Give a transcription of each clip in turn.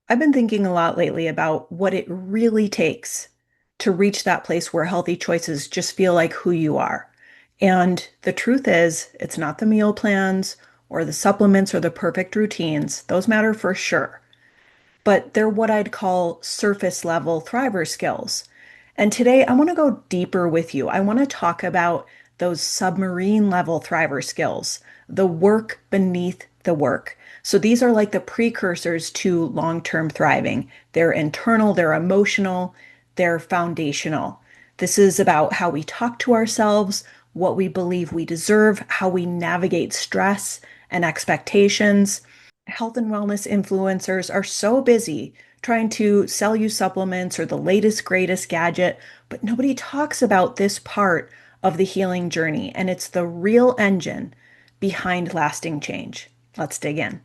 I've been thinking a lot lately about what it really takes to reach that place where healthy choices just feel like who you are. And the truth is, it's not the meal plans or the supplements or the perfect routines. Those matter for sure. But they're what I'd call surface level thriver skills. And today I want to go deeper with you. I want to talk about those submarine level thriver skills, the work beneath the work. So these are like the precursors to long-term thriving. They're internal, they're emotional, they're foundational. This is about how we talk to ourselves, what we believe we deserve, how we navigate stress and expectations. Health and wellness influencers are so busy trying to sell you supplements or the latest, greatest gadget, but nobody talks about this part of the healing journey, and it's the real engine behind lasting change. Let's dig in.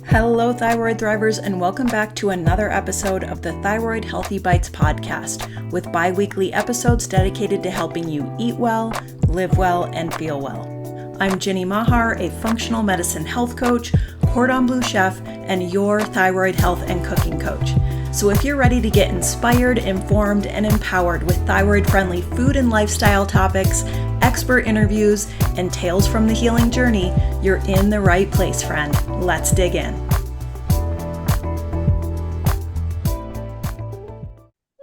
Hello, Thyroid Thrivers, and welcome back to another episode of the Thyroid-Healthy Bites Podcast, with bi-weekly episodes dedicated to helping you eat well, live well, and feel well. I'm Jenny Mahar, a functional medicine health coach, cordon bleu chef, and your thyroid health and cooking coach. So if you're ready to get inspired, informed, and empowered with thyroid-friendly food and lifestyle topics, expert interviews, and tales from the healing journey, you're in the right place, friend. Let's dig in.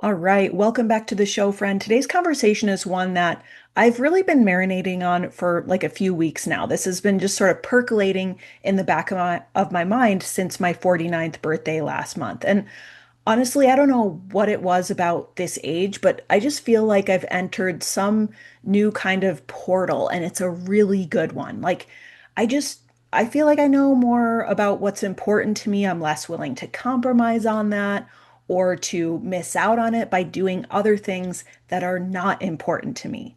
All right, welcome back to the show, friend. Today's conversation is one that I've really been marinating on for like a few weeks now. This has been just sort of percolating in the back of my mind since my 49th birthday last month. And honestly, I don't know what it was about this age, but I just feel like I've entered some new kind of portal, and it's a really good one. I feel like I know more about what's important to me. I'm less willing to compromise on that or to miss out on it by doing other things that are not important to me.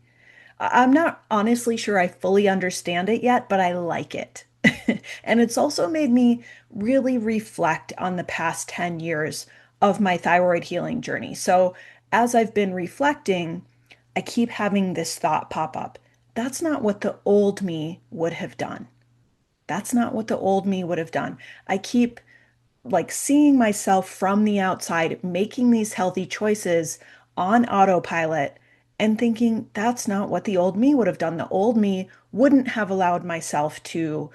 I'm not honestly sure I fully understand it yet, but I like it. And it's also made me really reflect on the past 10 years of my thyroid healing journey. So, as I've been reflecting, I keep having this thought pop up. That's not what the old me would have done. That's not what the old me would have done. I keep like seeing myself from the outside making these healthy choices on autopilot and thinking that's not what the old me would have done. The old me wouldn't have allowed myself to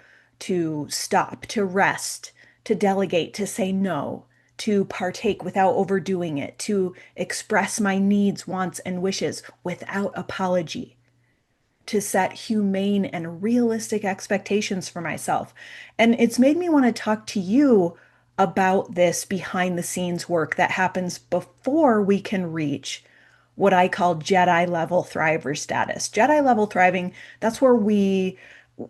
stop, to rest, to delegate, to say no, to partake without overdoing it, to express my needs, wants, and wishes without apology, to set humane and realistic expectations for myself. And it's made me want to talk to you about this behind the scenes work that happens before we can reach what I call Jedi level thriver status. Jedi level thriving, that's where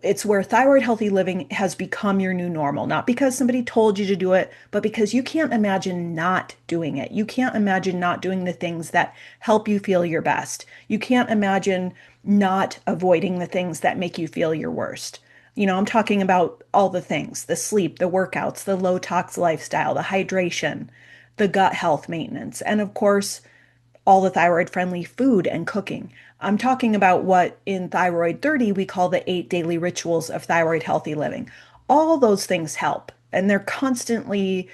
it's where thyroid healthy living has become your new normal, not because somebody told you to do it, but because you can't imagine not doing it. You can't imagine not doing the things that help you feel your best. You can't imagine not avoiding the things that make you feel your worst. I'm talking about all the things, the sleep, the workouts, the low tox lifestyle, the hydration, the gut health maintenance, and of course, all the thyroid friendly food and cooking. I'm talking about what in Thyroid 30 we call the 8 daily rituals of thyroid healthy living. All those things help, and they're constantly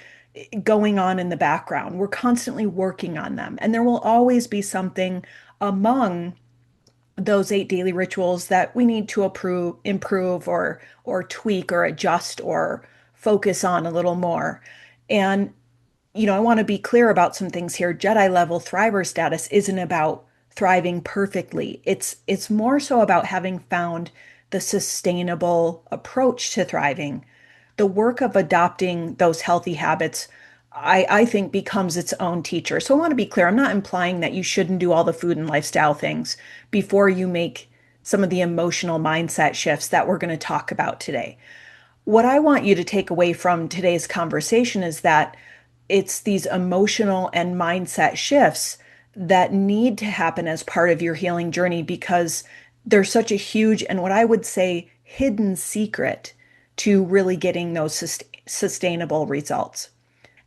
going on in the background. We're constantly working on them, and there will always be something among those 8 daily rituals that we need to improve or tweak or adjust or focus on a little more. And I want to be clear about some things here. Jedi level thriver status isn't about thriving perfectly. It's more so about having found the sustainable approach to thriving. The work of adopting those healthy habits, I think, becomes its own teacher. So I want to be clear. I'm not implying that you shouldn't do all the food and lifestyle things before you make some of the emotional mindset shifts that we're going to talk about today. What I want you to take away from today's conversation is that it's these emotional and mindset shifts that need to happen as part of your healing journey because they're such a huge and what I would say hidden secret to really getting those sustainable results.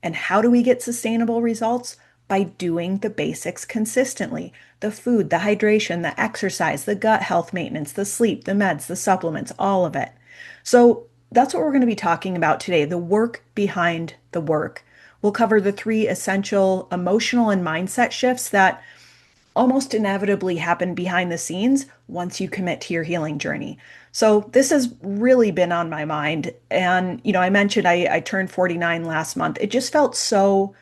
And how do we get sustainable results? By doing the basics consistently. The food, the hydration, the exercise, the gut health maintenance, the sleep, the meds, the supplements, all of it. So that's what we're going to be talking about today, the work behind the work. We'll cover the three essential emotional and mindset shifts that almost inevitably happen behind the scenes once you commit to your healing journey. So this has really been on my mind. And, I mentioned I turned 49 last month. It just felt so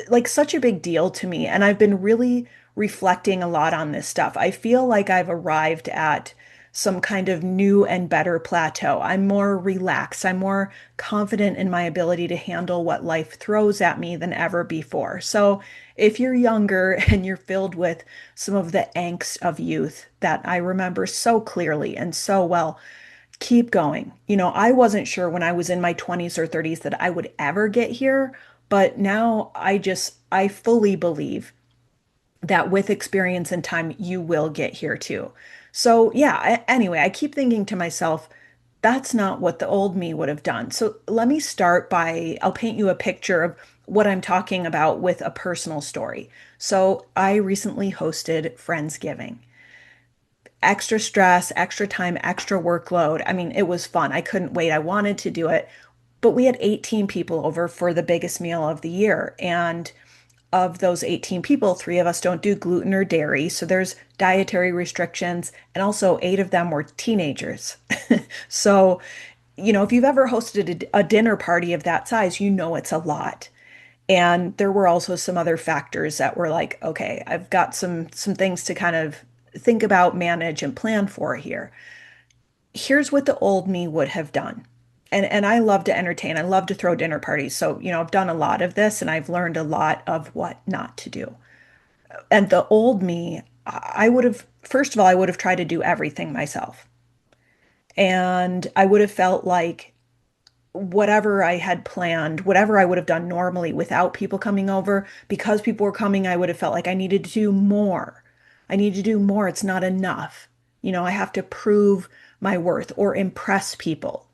like such a big deal to me. And I've been really reflecting a lot on this stuff. I feel like I've arrived at some kind of new and better plateau. I'm more relaxed. I'm more confident in my ability to handle what life throws at me than ever before. So, if you're younger and you're filled with some of the angst of youth that I remember so clearly and so well, keep going. I wasn't sure when I was in my 20s or 30s that I would ever get here, but now I fully believe that with experience and time, you will get here too. So, yeah, anyway, I keep thinking to myself, that's not what the old me would have done. So, let me start by I'll paint you a picture of what I'm talking about with a personal story. So, I recently hosted Friendsgiving. Extra stress, extra time, extra workload. I mean, it was fun. I couldn't wait. I wanted to do it. But we had 18 people over for the biggest meal of the year. And of those 18 people, three of us don't do gluten or dairy. So there's dietary restrictions. And also, eight of them were teenagers. So, if you've ever hosted a dinner party of that size, it's a lot. And there were also some other factors that were like, okay, I've got some things to kind of think about, manage, and plan for here. Here's what the old me would have done. And I love to entertain. I love to throw dinner parties. So, I've done a lot of this and I've learned a lot of what not to do. And the old me, I would have, first of all, I would have tried to do everything myself. And I would have felt like whatever I had planned, whatever I would have done normally without people coming over, because people were coming, I would have felt like I needed to do more. I need to do more. It's not enough. I have to prove my worth or impress people.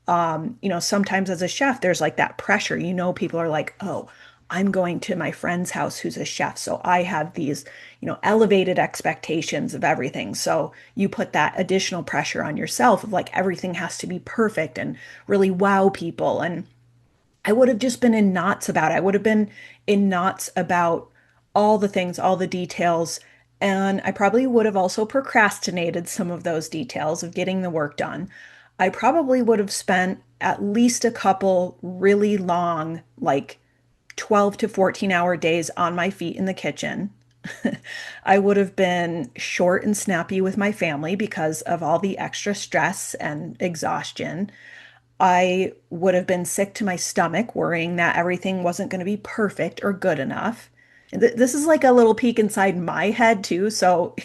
Sometimes as a chef, there's like that pressure. People are like, oh, I'm going to my friend's house who's a chef. So I have these, elevated expectations of everything. So you put that additional pressure on yourself of like everything has to be perfect and really wow people. And I would have just been in knots about it. I would have been in knots about all the things, all the details. And I probably would have also procrastinated some of those details of getting the work done. I probably would have spent at least a couple really long, like 12 to 14-hour days on my feet in the kitchen. I would have been short and snappy with my family because of all the extra stress and exhaustion. I would have been sick to my stomach, worrying that everything wasn't going to be perfect or good enough. This is like a little peek inside my head, too. So,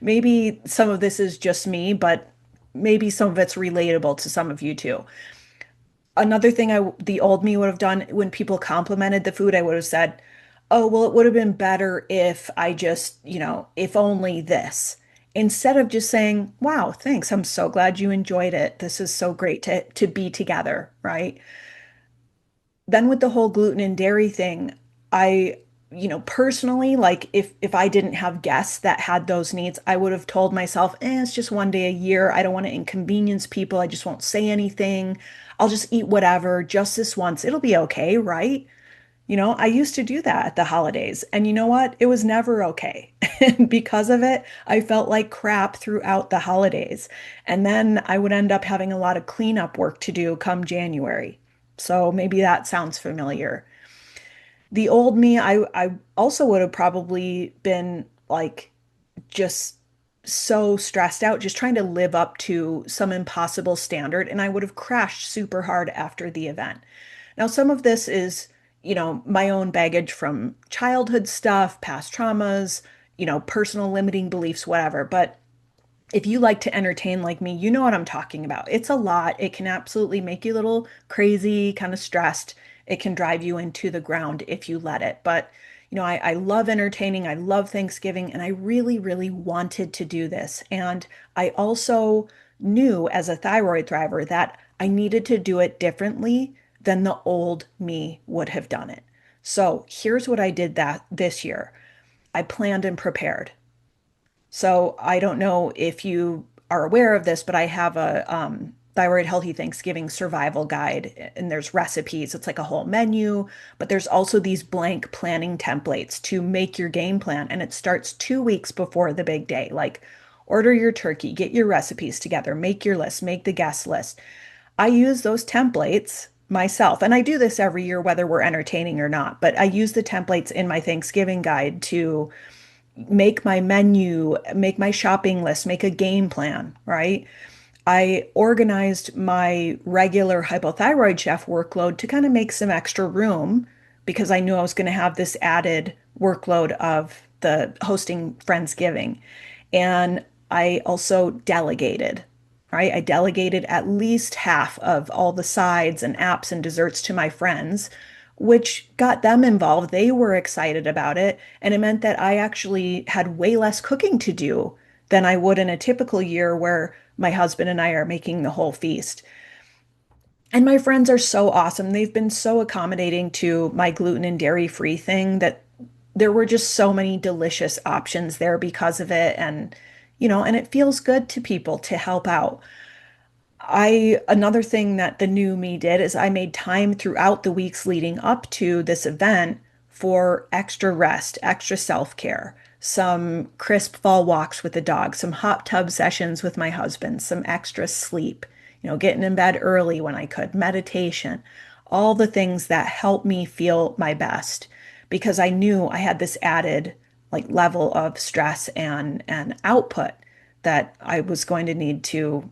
maybe some of this is just me, but maybe some of it's relatable to some of you, too. Another thing the old me would have done when people complimented the food, I would have said, "Oh, well, it would have been better if I just, if only this." Instead of just saying, "Wow, thanks. I'm so glad you enjoyed it. This is so great to be together," right? Then with the whole gluten and dairy thing, I, personally, like if I didn't have guests that had those needs, I would have told myself, it's just one day a year. I don't want to inconvenience people. I just won't say anything. I'll just eat whatever, just this once. It'll be okay, right? I used to do that at the holidays. And you know what? It was never okay. And because of it, I felt like crap throughout the holidays. And then I would end up having a lot of cleanup work to do come January. So maybe that sounds familiar. The old me, I also would have probably been like just so stressed out, just trying to live up to some impossible standard. And I would have crashed super hard after the event. Now, some of this is, my own baggage from childhood stuff, past traumas, personal limiting beliefs, whatever. But if you like to entertain like me, you know what I'm talking about. It's a lot. It can absolutely make you a little crazy, kind of stressed. It can drive you into the ground if you let it. But, I love entertaining. I love Thanksgiving. And I really, really wanted to do this. And I also knew as a thyroid thriver that I needed to do it differently than the old me would have done it. So here's what I did that this year. I planned and prepared. So I don't know if you are aware of this, but I have Thyroid Healthy Thanksgiving Survival Guide, and there's recipes. It's like a whole menu, but there's also these blank planning templates to make your game plan. And it starts 2 weeks before the big day. Like, order your turkey, get your recipes together, make your list, make the guest list. I use those templates myself, and I do this every year, whether we're entertaining or not. But I use the templates in my Thanksgiving guide to make my menu, make my shopping list, make a game plan, right? I organized my regular hypothyroid chef workload to kind of make some extra room because I knew I was going to have this added workload of the hosting Friendsgiving. And I also delegated, right? I delegated at least half of all the sides and apps and desserts to my friends, which got them involved. They were excited about it. And it meant that I actually had way less cooking to do than I would in a typical year where my husband and I are making the whole feast. And my friends are so awesome. They've been so accommodating to my gluten and dairy free thing that there were just so many delicious options there because of it. And it feels good to people to help out. Another thing that the new me did is I made time throughout the weeks leading up to this event for extra rest, extra self-care, some crisp fall walks with the dog, some hot tub sessions with my husband, some extra sleep, getting in bed early when I could, meditation, all the things that help me feel my best because I knew I had this added like level of stress and output that I was going to need to,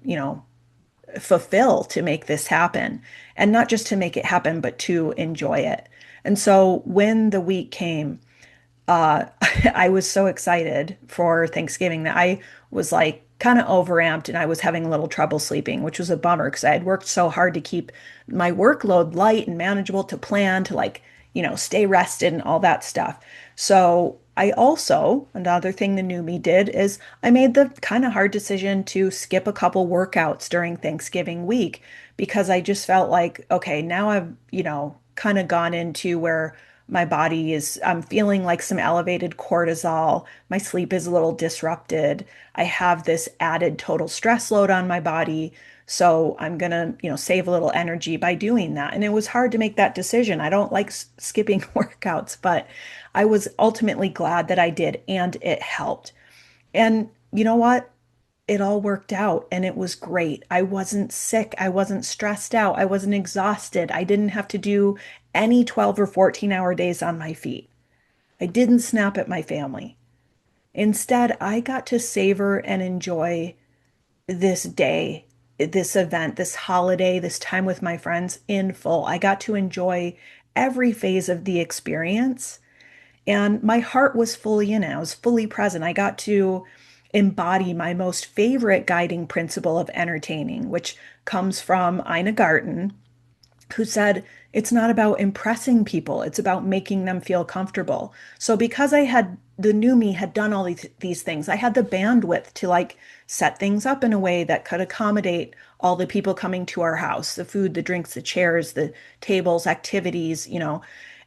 fulfill to make this happen. And not just to make it happen, but to enjoy it. And so when the week came, I was so excited for Thanksgiving that I was like kind of overamped and I was having a little trouble sleeping, which was a bummer because I had worked so hard to keep my workload light and manageable to plan to like, stay rested and all that stuff. So I also, another thing the new me did is I made the kind of hard decision to skip a couple workouts during Thanksgiving week because I just felt like, okay, now I've, kind of gone into where my body is, I'm feeling like some elevated cortisol. My sleep is a little disrupted. I have this added total stress load on my body. So I'm gonna, save a little energy by doing that. And it was hard to make that decision. I don't like skipping workouts, but I was ultimately glad that I did, and it helped. And you know what? It all worked out and it was great. I wasn't sick. I wasn't stressed out. I wasn't exhausted. I didn't have to do any 12 or 14-hour days on my feet. I didn't snap at my family. Instead, I got to savor and enjoy this day, this event, this holiday, this time with my friends in full. I got to enjoy every phase of the experience, and my heart was fully in it. I was fully present. I got to embody my most favorite guiding principle of entertaining, which comes from Ina Garten, who said, it's not about impressing people, it's about making them feel comfortable. So because I had the new me had done all these things, I had the bandwidth to like set things up in a way that could accommodate all the people coming to our house, the food, the drinks, the chairs, the tables, activities,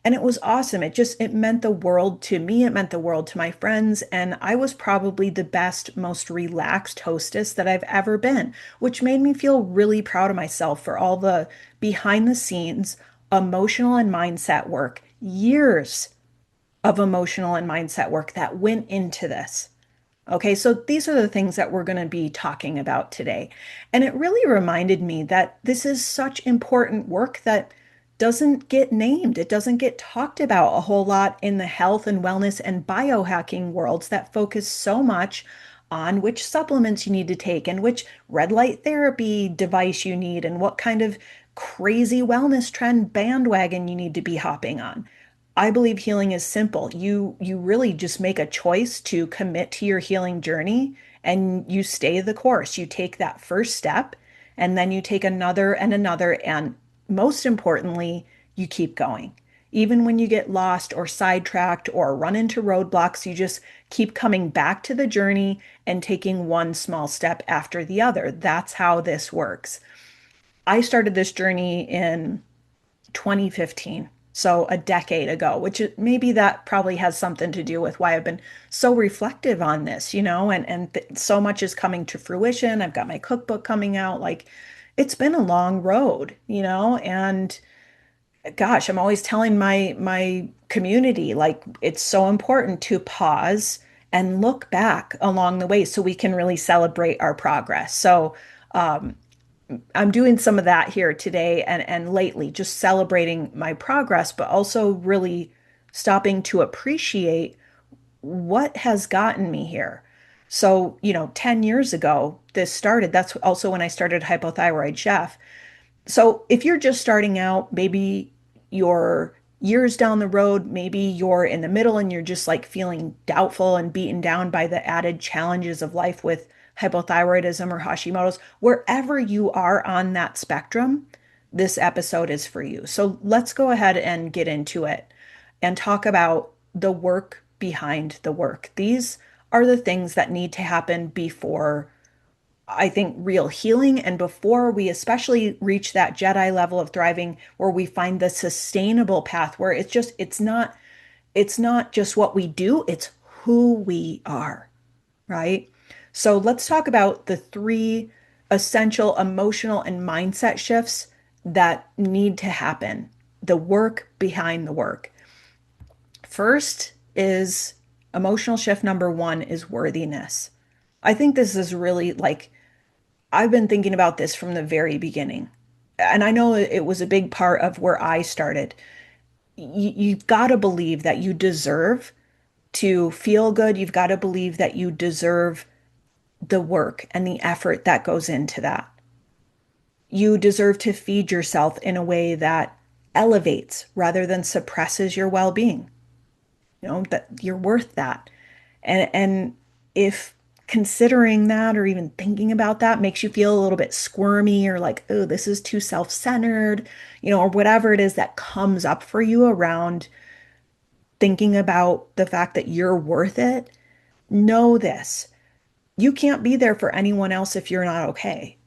and it was awesome. It meant the world to me. It meant the world to my friends. And I was probably the best, most relaxed hostess that I've ever been, which made me feel really proud of myself for all the behind the scenes emotional and mindset work, years of emotional and mindset work that went into this. Okay, so these are the things that we're going to be talking about today. And it really reminded me that this is such important work that doesn't get named. It doesn't get talked about a whole lot in the health and wellness and biohacking worlds that focus so much on which supplements you need to take and which red light therapy device you need and what kind of crazy wellness trend bandwagon you need to be hopping on. I believe healing is simple. You really just make a choice to commit to your healing journey and you stay the course. You take that first step and then you take another and another, and most importantly, you keep going. Even when you get lost or sidetracked or run into roadblocks, you just keep coming back to the journey and taking one small step after the other. That's how this works. I started this journey in 2015, so a decade ago, which maybe that probably has something to do with why I've been so reflective on this, and so much is coming to fruition. I've got my cookbook coming out. Like, it's been a long road, and gosh, I'm always telling my community like it's so important to pause and look back along the way so we can really celebrate our progress. So um, I'm doing some of that here today and lately, just celebrating my progress, but also really stopping to appreciate what has gotten me here. So, 10 years ago, this started. That's also when I started Hypothyroid Chef. So if you're just starting out, maybe you're years down the road, maybe you're in the middle and you're just like feeling doubtful and beaten down by the added challenges of life with hypothyroidism or Hashimoto's, wherever you are on that spectrum, this episode is for you. So let's go ahead and get into it and talk about the work behind the work. These are the things that need to happen before I think real healing and before we especially reach that Jedi level of thriving where we find the sustainable path where it's not just what we do, it's who we are, right? So let's talk about the three essential emotional and mindset shifts that need to happen, the work behind the work. First is emotional shift number one is worthiness. I think this is really like I've been thinking about this from the very beginning. And I know it was a big part of where I started. You've got to believe that you deserve to feel good. You've got to believe that you deserve the work and the effort that goes into that. You deserve to feed yourself in a way that elevates rather than suppresses your well-being. That you're worth that. And if considering that or even thinking about that makes you feel a little bit squirmy or like, oh, this is too self-centered, or whatever it is that comes up for you around thinking about the fact that you're worth it, know this. You can't be there for anyone else if you're not okay.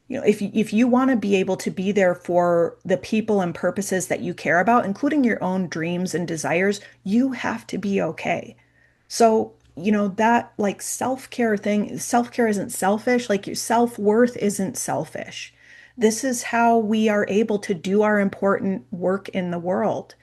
If you want to be able to be there for the people and purposes that you care about, including your own dreams and desires, you have to be okay. So, that like self-care thing, self-care isn't selfish, like your self-worth isn't selfish. This is how we are able to do our important work in the world.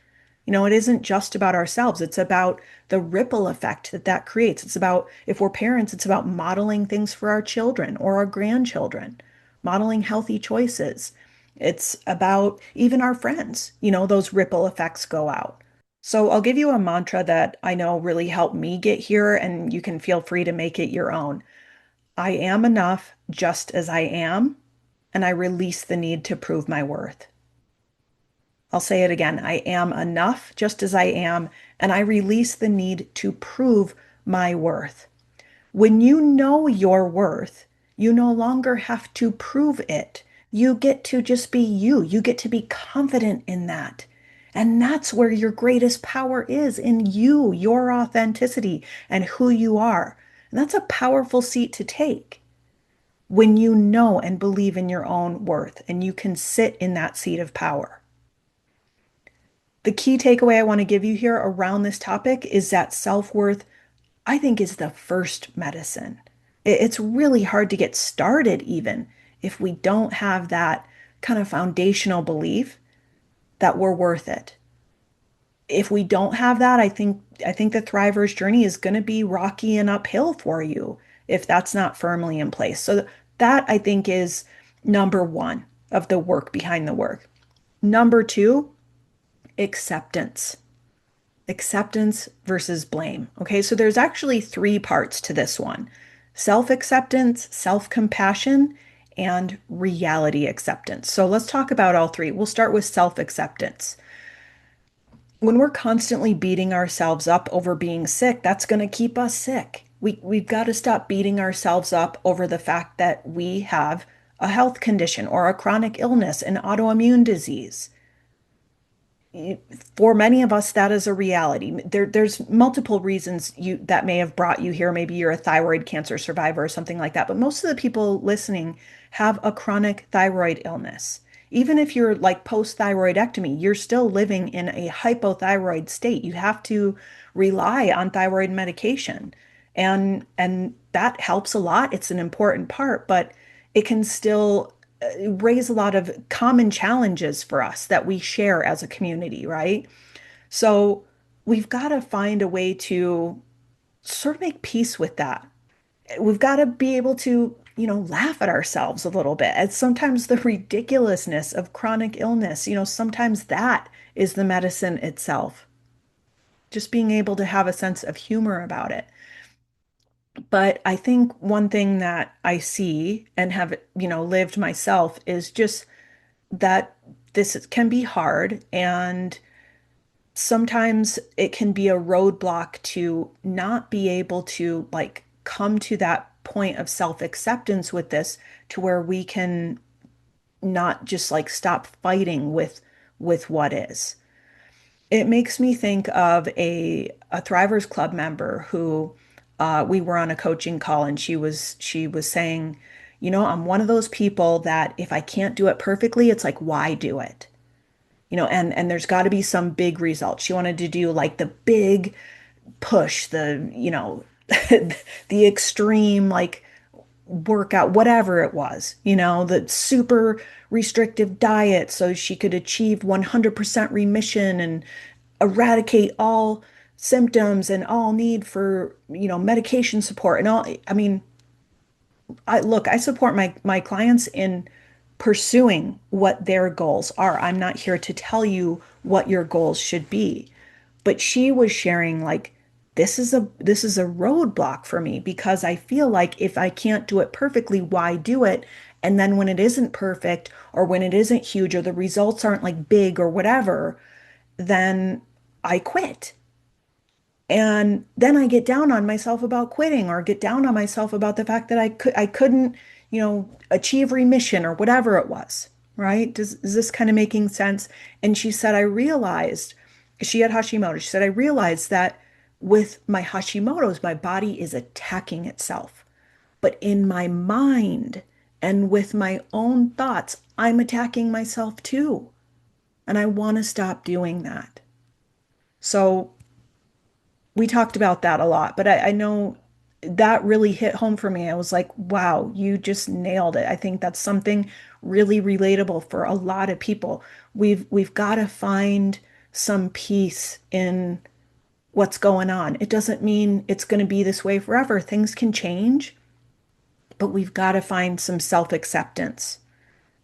It isn't just about ourselves. It's about the ripple effect that that creates. It's about, if we're parents, it's about modeling things for our children or our grandchildren, modeling healthy choices. It's about even our friends, those ripple effects go out. So I'll give you a mantra that I know really helped me get here, and you can feel free to make it your own. I am enough just as I am, and I release the need to prove my worth. I'll say it again. I am enough just as I am, and I release the need to prove my worth. When you know your worth, you no longer have to prove it. You get to just be you. You get to be confident in that. And that's where your greatest power is in you, your authenticity, and who you are. And that's a powerful seat to take when you know and believe in your own worth and you can sit in that seat of power. The key takeaway I want to give you here around this topic is that self-worth, I think, is the first medicine. It's really hard to get started even if we don't have that kind of foundational belief that we're worth it. If we don't have that, I think the thriver's journey is going to be rocky and uphill for you if that's not firmly in place. So that I think is number one of the work behind the work. Number two, acceptance. Acceptance versus blame. Okay, so there's actually three parts to this one: self-acceptance, self-compassion, and reality acceptance. So let's talk about all three. We'll start with self-acceptance. When we're constantly beating ourselves up over being sick, that's going to keep us sick. We've got to stop beating ourselves up over the fact that we have a health condition or a chronic illness, an autoimmune disease. For many of us, that is a reality. There's multiple reasons that may have brought you here. Maybe you're a thyroid cancer survivor or something like that. But most of the people listening have a chronic thyroid illness. Even if you're like post-thyroidectomy, you're still living in a hypothyroid state. You have to rely on thyroid medication. And that helps a lot. It's an important part, but it can still raise a lot of common challenges for us that we share as a community, right? So we've got to find a way to sort of make peace with that. We've got to be able to, laugh at ourselves a little bit. And sometimes the ridiculousness of chronic illness, sometimes that is the medicine itself. Just being able to have a sense of humor about it. But I think one thing that I see and have, lived myself is just that can be hard, and sometimes it can be a roadblock to not be able to like come to that point of self-acceptance with this, to where we can not just like stop fighting with what is. It makes me think of a Thrivers Club member who we were on a coaching call, and she was saying, I'm one of those people that if I can't do it perfectly, it's like, why do it? And there's got to be some big result. She wanted to do like the big push, the extreme like workout, whatever it was, the super restrictive diet so she could achieve 100% remission and eradicate all symptoms and all need for, medication support and all. I mean, I support my clients in pursuing what their goals are. I'm not here to tell you what your goals should be. But she was sharing like, this is a roadblock for me, because I feel like if I can't do it perfectly, why do it? And then when it isn't perfect, or when it isn't huge, or the results aren't like big or whatever, then I quit. And then I get down on myself about quitting, or get down on myself about the fact that I couldn't, achieve remission or whatever it was, right? Is this kind of making sense? And she said, I realized she had Hashimoto. She said, I realized that with my Hashimoto's, my body is attacking itself. But in my mind and with my own thoughts, I'm attacking myself too. And I want to stop doing that. So we talked about that a lot, but I know that really hit home for me. I was like, wow, you just nailed it. I think that's something really relatable for a lot of people. We've got to find some peace in what's going on. It doesn't mean it's going to be this way forever. Things can change, but we've got to find some self-acceptance.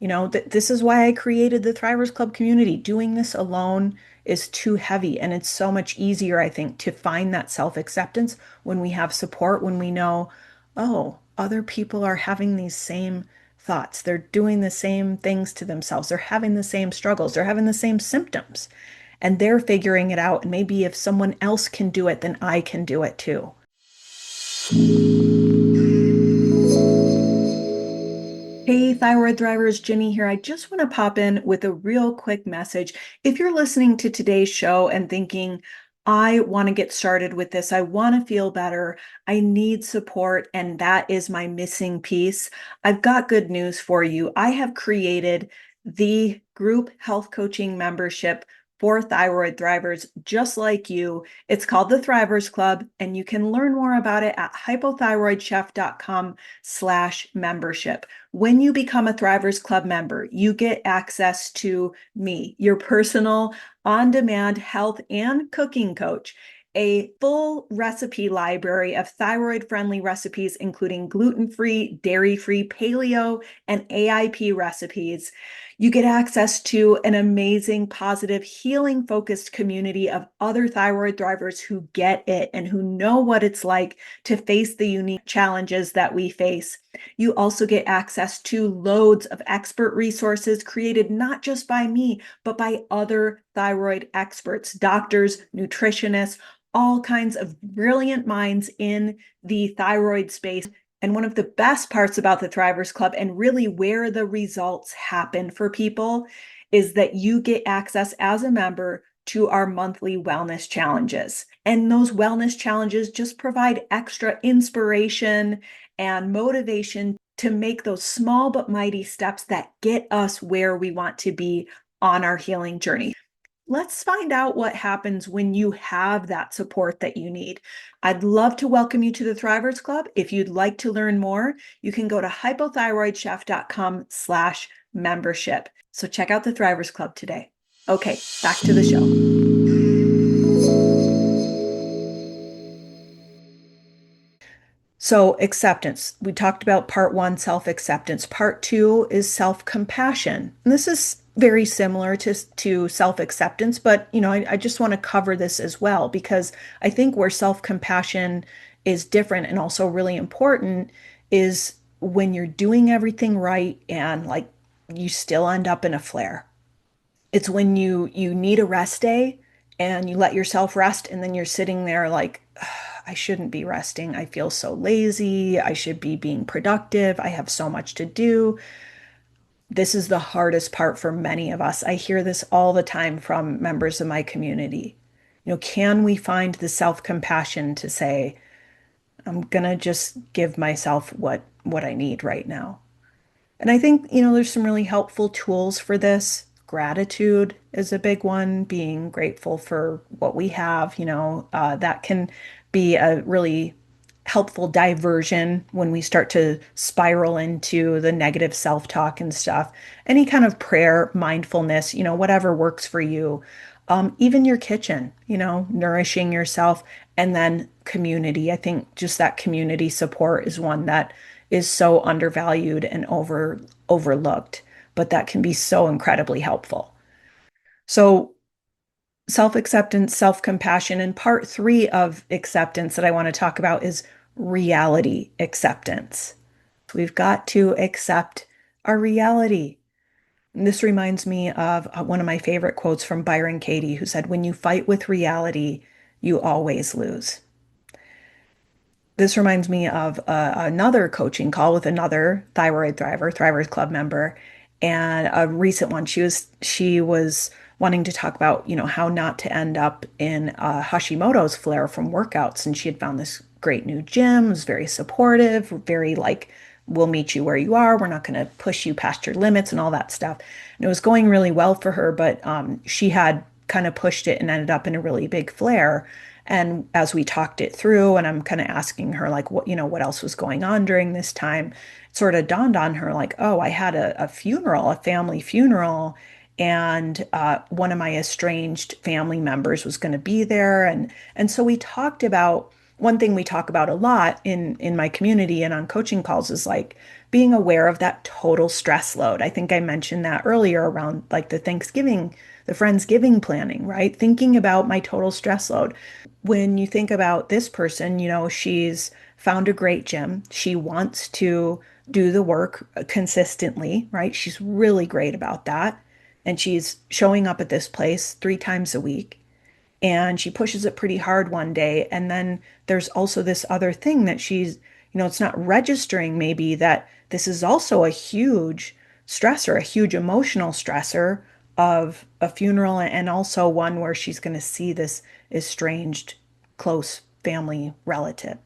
This is why I created the Thrivers Club community. Doing this alone is too heavy, and it's so much easier, I think, to find that self-acceptance when we have support, when we know, oh, other people are having these same thoughts. They're doing the same things to themselves. They're having the same struggles. They're having the same symptoms, and they're figuring it out. And maybe if someone else can do it, then I can do it too. Hey, Thyroid Thrivers, Jenny here. I just want to pop in with a real quick message. If you're listening to today's show and thinking, I want to get started with this, I want to feel better, I need support, and that is my missing piece, I've got good news for you. I have created the group health coaching membership for Thyroid Thrivers just like you. It's called the Thrivers Club, and you can learn more about it at hypothyroidchef.com/membership. When you become a Thrivers Club member, you get access to me, your personal on-demand health and cooking coach, a full recipe library of thyroid-friendly recipes, including gluten-free, dairy-free, paleo, and AIP recipes. You get access to an amazing, positive, healing-focused community of other thyroid thrivers who get it and who know what it's like to face the unique challenges that we face. You also get access to loads of expert resources created not just by me, but by other thyroid experts, doctors, nutritionists, all kinds of brilliant minds in the thyroid space. And one of the best parts about the Thrivers Club, and really where the results happen for people, is that you get access as a member to our monthly wellness challenges. And those wellness challenges just provide extra inspiration and motivation to make those small but mighty steps that get us where we want to be on our healing journey. Let's find out what happens when you have that support that you need. I'd love to welcome you to the Thrivers Club. If you'd like to learn more, you can go to hypothyroidchef.com/membership. So check out the Thrivers Club today. Okay, back to the show. So, acceptance. We talked about part one, self acceptance. Part two is self compassion. And this is very similar to self acceptance, but I just want to cover this as well because I think where self compassion is different and also really important is when you're doing everything right and like you still end up in a flare. It's when you need a rest day and you let yourself rest and then you're sitting there like, "Ugh, I shouldn't be resting. I feel so lazy. I should be being productive. I have so much to do." This is the hardest part for many of us. I hear this all the time from members of my community. Can we find the self-compassion to say, I'm gonna just give myself what I need right now? And I think, there's some really helpful tools for this. Gratitude is a big one, being grateful for what we have, that can be a really helpful diversion when we start to spiral into the negative self-talk and stuff. Any kind of prayer, mindfulness, whatever works for you. Even your kitchen, nourishing yourself, and then community. I think just that community support is one that is so undervalued and overlooked, but that can be so incredibly helpful. So, self-acceptance, self-compassion, and part three of acceptance that I want to talk about is reality acceptance. We've got to accept our reality. And this reminds me of one of my favorite quotes from Byron Katie, who said, "When you fight with reality, you always lose." This reminds me of another coaching call with another thyroid Thrivers Club member, and a recent one. She was wanting to talk about, how not to end up in Hashimoto's flare from workouts, and she had found this great new gym. It was very supportive, very like, we'll meet you where you are. We're not going to push you past your limits and all that stuff. And it was going really well for her, but she had kind of pushed it and ended up in a really big flare. And as we talked it through, and I'm kind of asking her, like, what else was going on during this time, it sort of dawned on her, like, oh, I had a funeral, a family funeral, and one of my estranged family members was going to be there. And so we talked about one thing we talk about a lot in my community and on coaching calls is like being aware of that total stress load. I think I mentioned that earlier around like the Friendsgiving planning, right? Thinking about my total stress load. When you think about this person, she's found a great gym. She wants to do the work consistently, right? She's really great about that. And she's showing up at this place 3 times a week. And she pushes it pretty hard one day. And then there's also this other thing that it's not registering maybe that this is also a huge stressor, a huge emotional stressor of a funeral, and also one where she's going to see this estranged close family relative.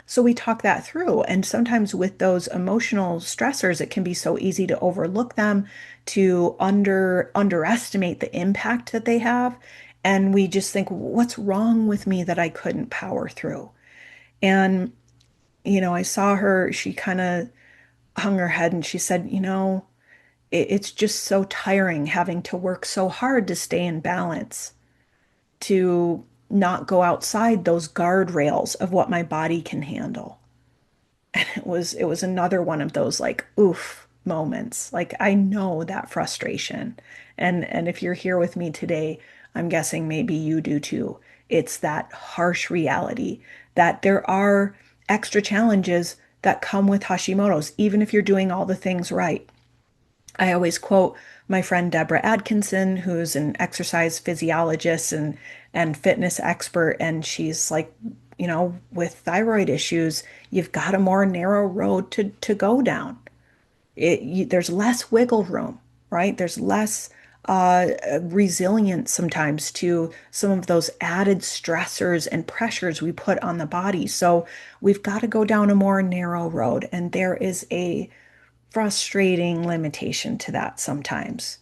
So we talk that through. And sometimes with those emotional stressors, it can be so easy to overlook them, to underestimate the impact that they have. And we just think, what's wrong with me that I couldn't power through? And, I saw her, she kind of hung her head and she said, it's just so tiring having to work so hard to stay in balance, to not go outside those guardrails of what my body can handle. And it was another one of those like oof moments. Like I know that frustration. And if you're here with me today, I'm guessing maybe you do too. It's that harsh reality that there are extra challenges that come with Hashimoto's, even if you're doing all the things right. I always quote my friend Deborah Atkinson, who's an exercise physiologist and fitness expert, and she's like, with thyroid issues, you've got a more narrow road to go down. There's less wiggle room, right? There's less resilience sometimes to some of those added stressors and pressures we put on the body. So we've got to go down a more narrow road, and there is a frustrating limitation to that sometimes.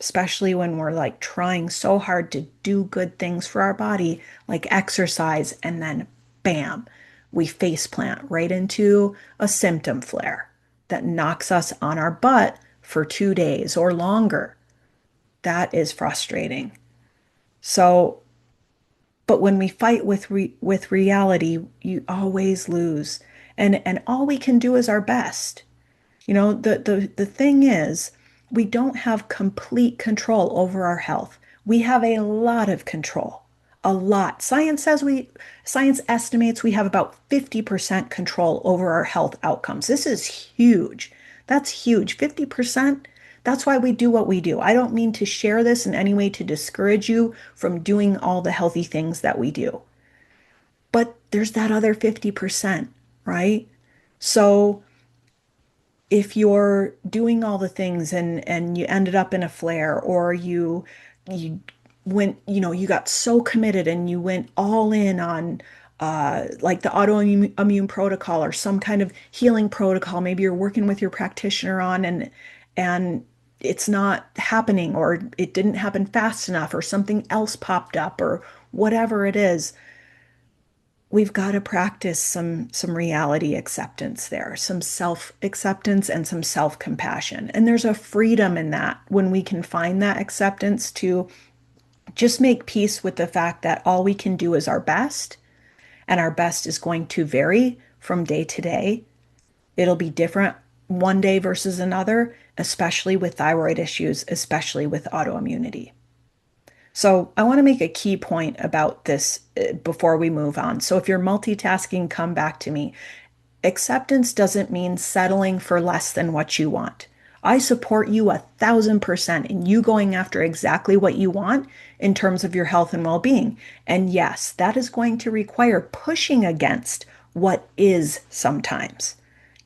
especially when we're like trying so hard to do good things for our body, like exercise, and then bam, we face plant right into a symptom flare that knocks us on our butt for 2 days or longer. That is frustrating. So, but when we fight with reality, you always lose. And all we can do is our best. The thing is, we don't have complete control over our health. We have a lot of control. A lot. Science estimates we have about 50% control over our health outcomes. This is huge. That's huge. 50%. That's why we do what we do. I don't mean to share this in any way to discourage you from doing all the healthy things that we do. But there's that other 50%, right? So if you're doing all the things and you ended up in a flare, or you went, you got so committed and you went all in on like the autoimmune protocol or some kind of healing protocol, maybe you're working with your practitioner on, and it's not happening, or it didn't happen fast enough, or something else popped up, or whatever it is, we've got to practice some reality acceptance there, some self-acceptance and some self-compassion. And there's a freedom in that when we can find that acceptance to just make peace with the fact that all we can do is our best, and our best is going to vary from day to day. It'll be different one day versus another, especially with thyroid issues, especially with autoimmunity. So I want to make a key point about this before we move on. So if you're multitasking, come back to me. Acceptance doesn't mean settling for less than what you want. I support you 1,000% in you going after exactly what you want in terms of your health and well-being. And yes, that is going to require pushing against what is sometimes.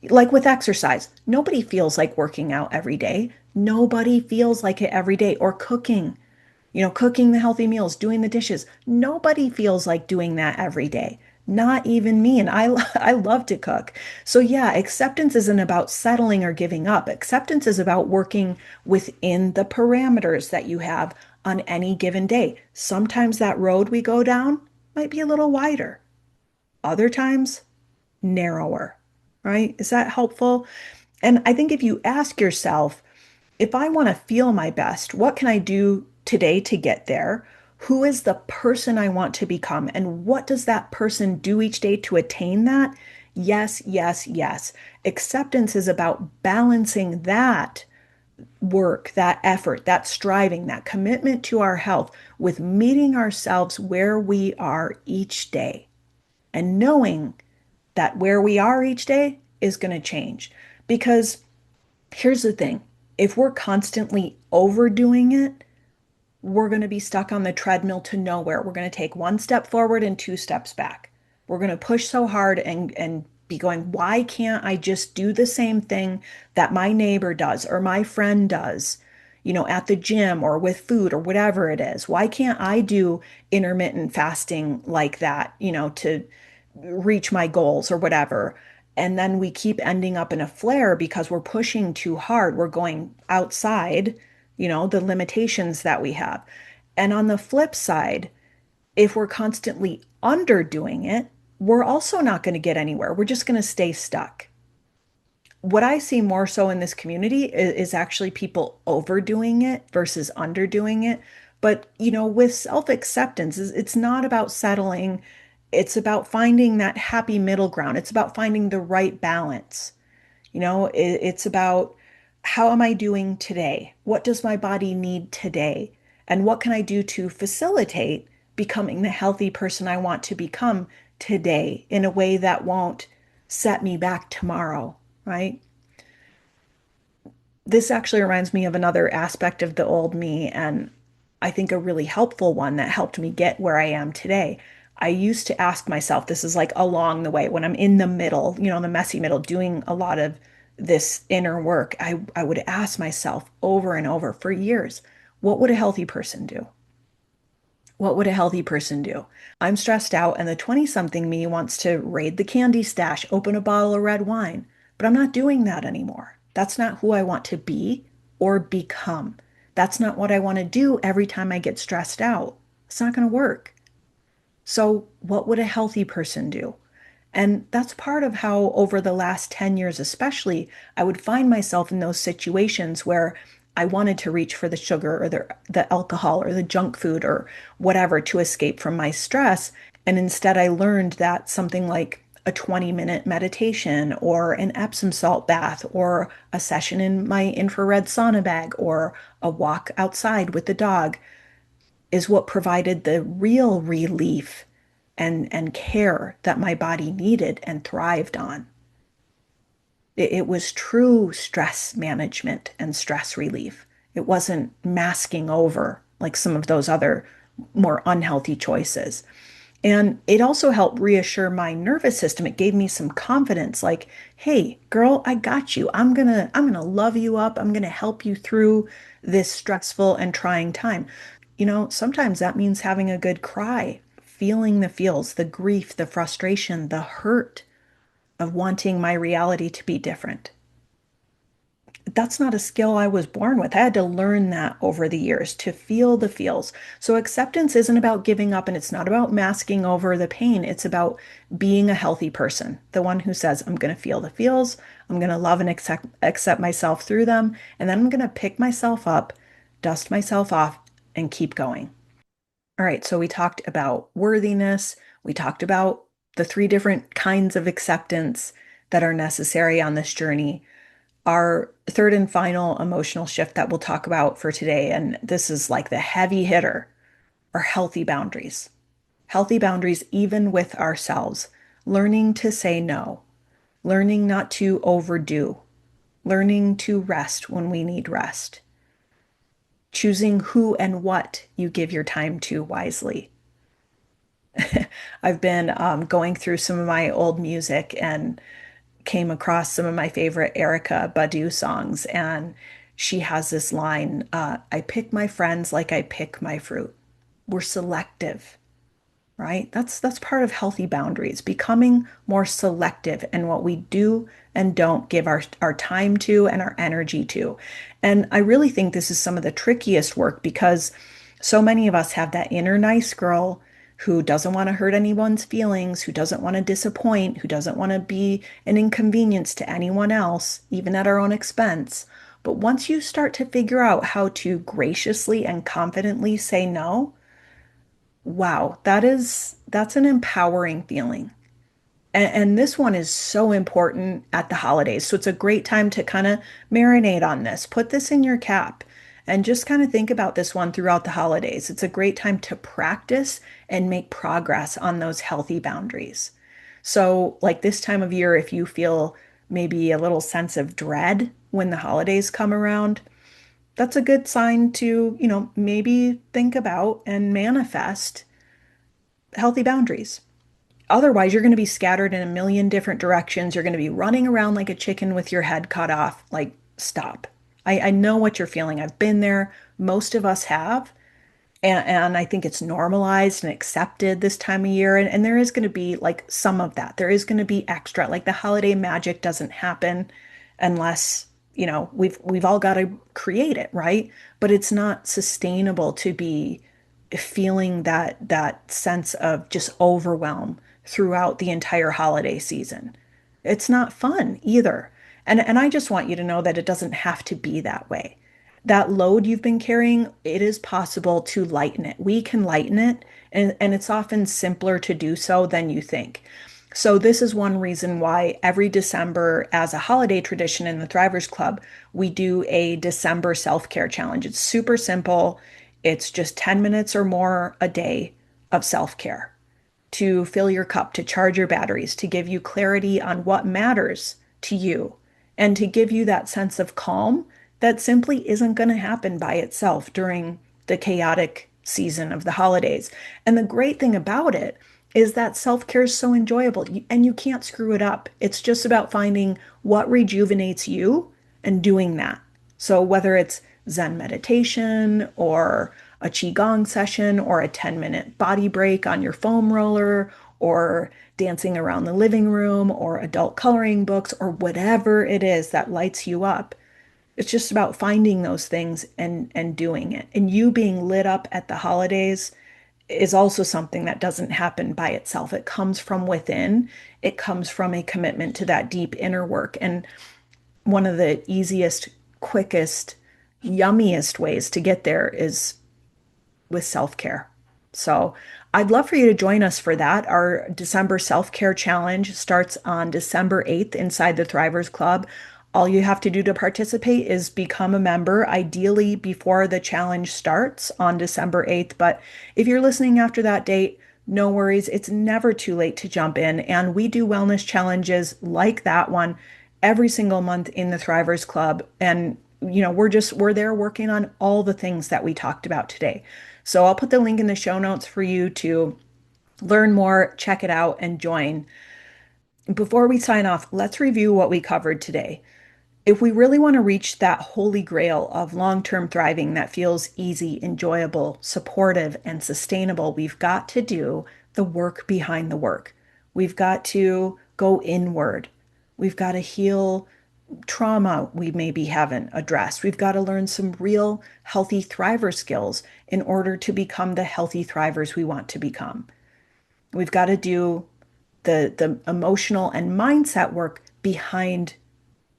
Like with exercise, nobody feels like working out every day. Nobody feels like it every day, or cooking. Cooking the healthy meals, doing the dishes. Nobody feels like doing that every day. Not even me. And I love to cook. So yeah, acceptance isn't about settling or giving up. Acceptance is about working within the parameters that you have on any given day. Sometimes that road we go down might be a little wider. Other times, narrower, right? Is that helpful? And I think if you ask yourself, if I want to feel my best, what can I do today to get there? Who is the person I want to become? And what does that person do each day to attain that? Yes, yes, yes. Acceptance is about balancing that work, that effort, that striving, that commitment to our health with meeting ourselves where we are each day, and knowing that where we are each day is going to change. Because here's the thing, if we're constantly overdoing it, we're going to be stuck on the treadmill to nowhere. We're going to take one step forward and two steps back. We're going to push so hard and be going, why can't I just do the same thing that my neighbor does or my friend does, at the gym or with food or whatever it is? Why can't I do intermittent fasting like that, to reach my goals or whatever? And then we keep ending up in a flare because we're pushing too hard. We're going outside, the limitations that we have. And on the flip side, if we're constantly underdoing it, we're also not going to get anywhere. We're just going to stay stuck. What I see more so in this community is actually people overdoing it versus underdoing it. But, with self-acceptance, it's not about settling. It's about finding that happy middle ground. It's about finding the right balance. It's about, how am I doing today? What does my body need today? And what can I do to facilitate becoming the healthy person I want to become today in a way that won't set me back tomorrow, right? This actually reminds me of another aspect of the old me, and I think a really helpful one that helped me get where I am today. I used to ask myself, this is like along the way when I'm in the middle, the messy middle, doing a lot of this inner work, I would ask myself over and over for years, what would a healthy person do? What would a healthy person do? I'm stressed out, and the 20-something me wants to raid the candy stash, open a bottle of red wine, but I'm not doing that anymore. That's not who I want to be or become. That's not what I want to do every time I get stressed out. It's not going to work. So, what would a healthy person do? And that's part of how, over the last 10 years, especially, I would find myself in those situations where I wanted to reach for the sugar or the alcohol or the junk food or whatever to escape from my stress. And instead, I learned that something like a 20-minute meditation or an Epsom salt bath or a session in my infrared sauna bag or a walk outside with the dog is what provided the real relief and care that my body needed and thrived on. It was true stress management and stress relief. It wasn't masking over like some of those other more unhealthy choices. And it also helped reassure my nervous system. It gave me some confidence like, hey, girl, I got you. I'm gonna love you up. I'm gonna help you through this stressful and trying time. Sometimes that means having a good cry, feeling the feels, the grief, the frustration, the hurt of wanting my reality to be different. That's not a skill I was born with. I had to learn that over the years to feel the feels. So acceptance isn't about giving up and it's not about masking over the pain. It's about being a healthy person, the one who says, I'm going to feel the feels, I'm going to love and accept myself through them, and then I'm going to pick myself up, dust myself off, and keep going. All right, so we talked about worthiness. We talked about the three different kinds of acceptance that are necessary on this journey. Our third and final emotional shift that we'll talk about for today, and this is like the heavy hitter, are healthy boundaries. Healthy boundaries, even with ourselves. Learning to say no, learning not to overdo, learning to rest when we need rest, choosing who and what you give your time to wisely. I've been going through some of my old music and came across some of my favorite Erykah Badu songs. And she has this line, I pick my friends like I pick my fruit. We're selective, right? That's part of healthy boundaries, becoming more selective in what we do and don't give our time to and our energy to. And I really think this is some of the trickiest work because so many of us have that inner nice girl who doesn't want to hurt anyone's feelings, who doesn't want to disappoint, who doesn't want to be an inconvenience to anyone else, even at our own expense. But once you start to figure out how to graciously and confidently say no, wow, that's an empowering feeling. And this one is so important at the holidays. So it's a great time to kind of marinate on this. Put this in your cap and just kind of think about this one throughout the holidays. It's a great time to practice and make progress on those healthy boundaries. So, like this time of year, if you feel maybe a little sense of dread when the holidays come around, that's a good sign to, maybe think about and manifest healthy boundaries. Otherwise, you're going to be scattered in a million different directions. You're going to be running around like a chicken with your head cut off. Like, stop. I know what you're feeling. I've been there. Most of us have. And I think it's normalized and accepted this time of year. And there is going to be like some of that. There is going to be extra. Like the holiday magic doesn't happen unless, we've all got to create it, right? But it's not sustainable to be feeling that sense of just overwhelm throughout the entire holiday season. It's not fun either. And I just want you to know that it doesn't have to be that way. That load you've been carrying, it is possible to lighten it. We can lighten it, and it's often simpler to do so than you think. So this is one reason why every December, as a holiday tradition in the Thrivers Club, we do a December self-care challenge. It's super simple. It's just 10 minutes or more a day of self-care to fill your cup, to charge your batteries, to give you clarity on what matters to you, and to give you that sense of calm that simply isn't going to happen by itself during the chaotic season of the holidays. And the great thing about it is that self-care is so enjoyable and you can't screw it up. It's just about finding what rejuvenates you and doing that. So whether it's Zen meditation or a Qigong session or a 10-minute body break on your foam roller or dancing around the living room or adult coloring books or whatever it is that lights you up, It's just about finding those things and doing it. And you being lit up at the holidays is also something that doesn't happen by itself. It comes from within. It comes from a commitment to that deep inner work. And one of the easiest, quickest, yummiest ways to get there is with self-care. So I'd love for you to join us for that. Our December self-care challenge starts on December 8th inside the Thrivers Club. All you have to do to participate is become a member, ideally before the challenge starts on December 8th. But if you're listening after that date, no worries. It's never too late to jump in. And we do wellness challenges like that one every single month in the Thrivers Club. And we're there working on all the things that we talked about today. So I'll put the link in the show notes for you to learn more, check it out, and join. Before we sign off, let's review what we covered today. If we really want to reach that holy grail of long-term thriving that feels easy, enjoyable, supportive, and sustainable, we've got to do the work behind the work. We've got to go inward. We've got to heal trauma we maybe haven't addressed. We've got to learn some real healthy thriver skills in order to become the healthy thrivers we want to become. We've got to do the emotional and mindset work behind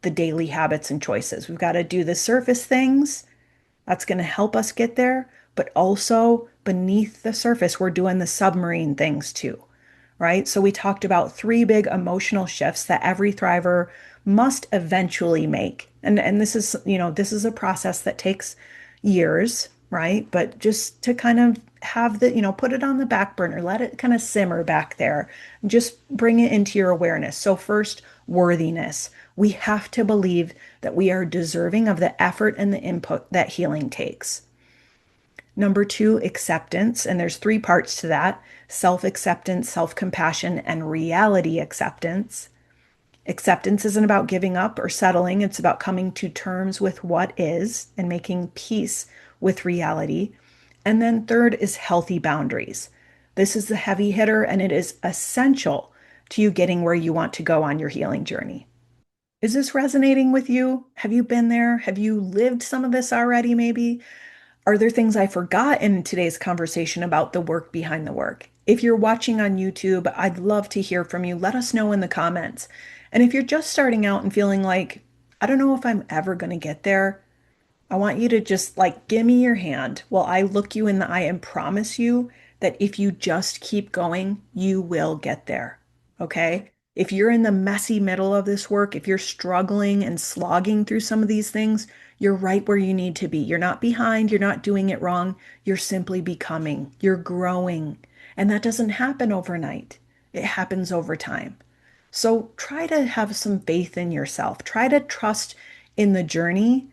the daily habits and choices. We've got to do the surface things that's going to help us get there, but also beneath the surface, we're doing the submarine things too, right? So we talked about three big emotional shifts that every thriver must eventually make. And this is a process that takes years, right? But just to kind of have put it on the back burner, let it kind of simmer back there. Just bring it into your awareness. So first, worthiness. We have to believe that we are deserving of the effort and the input that healing takes. Number two, acceptance. And there's three parts to that: self-acceptance, self-compassion, and reality acceptance. Acceptance isn't about giving up or settling. It's about coming to terms with what is and making peace with reality. And then third is healthy boundaries. This is the heavy hitter, and it is essential to you getting where you want to go on your healing journey. Is this resonating with you? Have you been there? Have you lived some of this already, maybe? Are there things I forgot in today's conversation about the work behind the work? If you're watching on YouTube, I'd love to hear from you. Let us know in the comments. And if you're just starting out and feeling like, I don't know if I'm ever going to get there, I want you to just give me your hand while I look you in the eye and promise you that if you just keep going, you will get there. Okay? If you're in the messy middle of this work, if you're struggling and slogging through some of these things, you're right where you need to be. You're not behind, you're not doing it wrong. You're simply becoming, you're growing. And that doesn't happen overnight. It happens over time. So try to have some faith in yourself. Try to trust in the journey,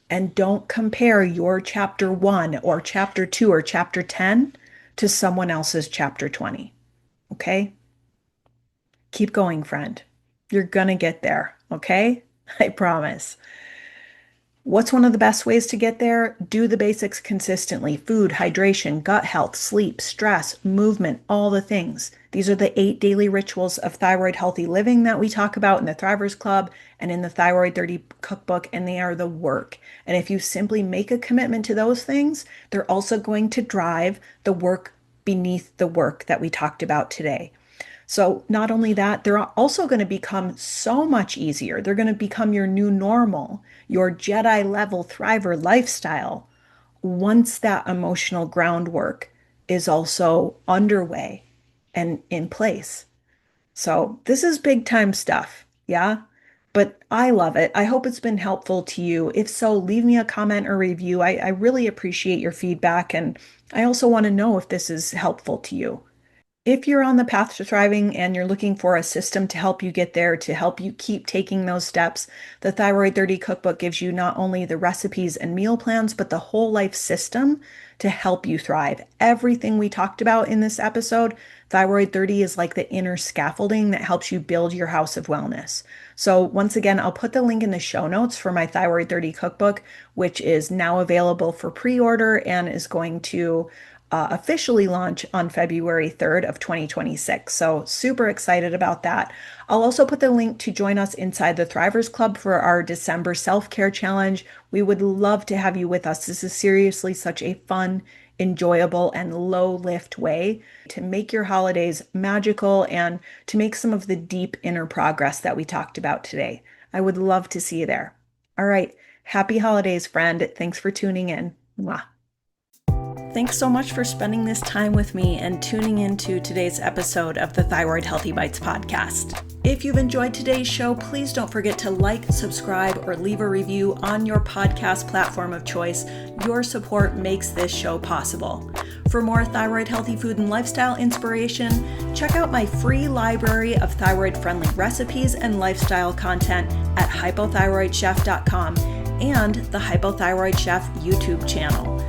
and don't compare your chapter 1 or chapter 2 or chapter 10 to someone else's chapter 20. Okay? Keep going, friend. You're gonna get there. Okay? I promise. What's one of the best ways to get there? Do the basics consistently: food, hydration, gut health, sleep, stress, movement, all the things. These are the 8 daily rituals of thyroid healthy living that we talk about in the Thrivers Club and in the Thyroid 30 cookbook, and they are the work. And if you simply make a commitment to those things, they're also going to drive the work beneath the work that we talked about today. So not only that, they're also going to become so much easier. They're going to become your new normal, your Jedi level thriver lifestyle once that emotional groundwork is also underway and in place. So this is big time stuff. Yeah. But I love it. I hope it's been helpful to you. If so, leave me a comment or review. I really appreciate your feedback. And I also want to know if this is helpful to you. If you're on the path to thriving and you're looking for a system to help you get there, to help you keep taking those steps, the Thyroid 30 Cookbook gives you not only the recipes and meal plans, but the whole life system to help you thrive. Everything we talked about in this episode, Thyroid 30 is like the inner scaffolding that helps you build your house of wellness. So once again, I'll put the link in the show notes for my Thyroid 30 Cookbook, which is now available for pre-order and is going to officially launch on February 3rd of 2026. So super excited about that. I'll also put the link to join us inside the Thrivers Club for our December self-care challenge. We would love to have you with us. This is seriously such a fun, enjoyable, and low lift way to make your holidays magical and to make some of the deep inner progress that we talked about today. I would love to see you there. All right. Happy holidays, friend. Thanks for tuning in. Mwah. Thanks so much for spending this time with me and tuning into today's episode of the Thyroid-Healthy Bites podcast. If you've enjoyed today's show, please don't forget to like, subscribe, or leave a review on your podcast platform of choice. Your support makes this show possible. For more thyroid healthy food and lifestyle inspiration, check out my free library of thyroid-friendly recipes and lifestyle content at hypothyroidchef.com and the Hypothyroid Chef YouTube channel.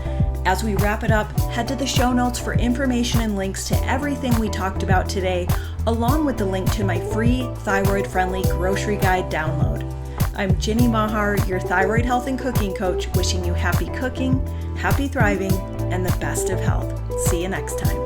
As we wrap it up, head to the show notes for information and links to everything we talked about today, along with the link to my free thyroid-friendly grocery guide download. I'm Ginny Mahar, your thyroid health and cooking coach, wishing you happy cooking, happy thriving, and the best of health. See you next time.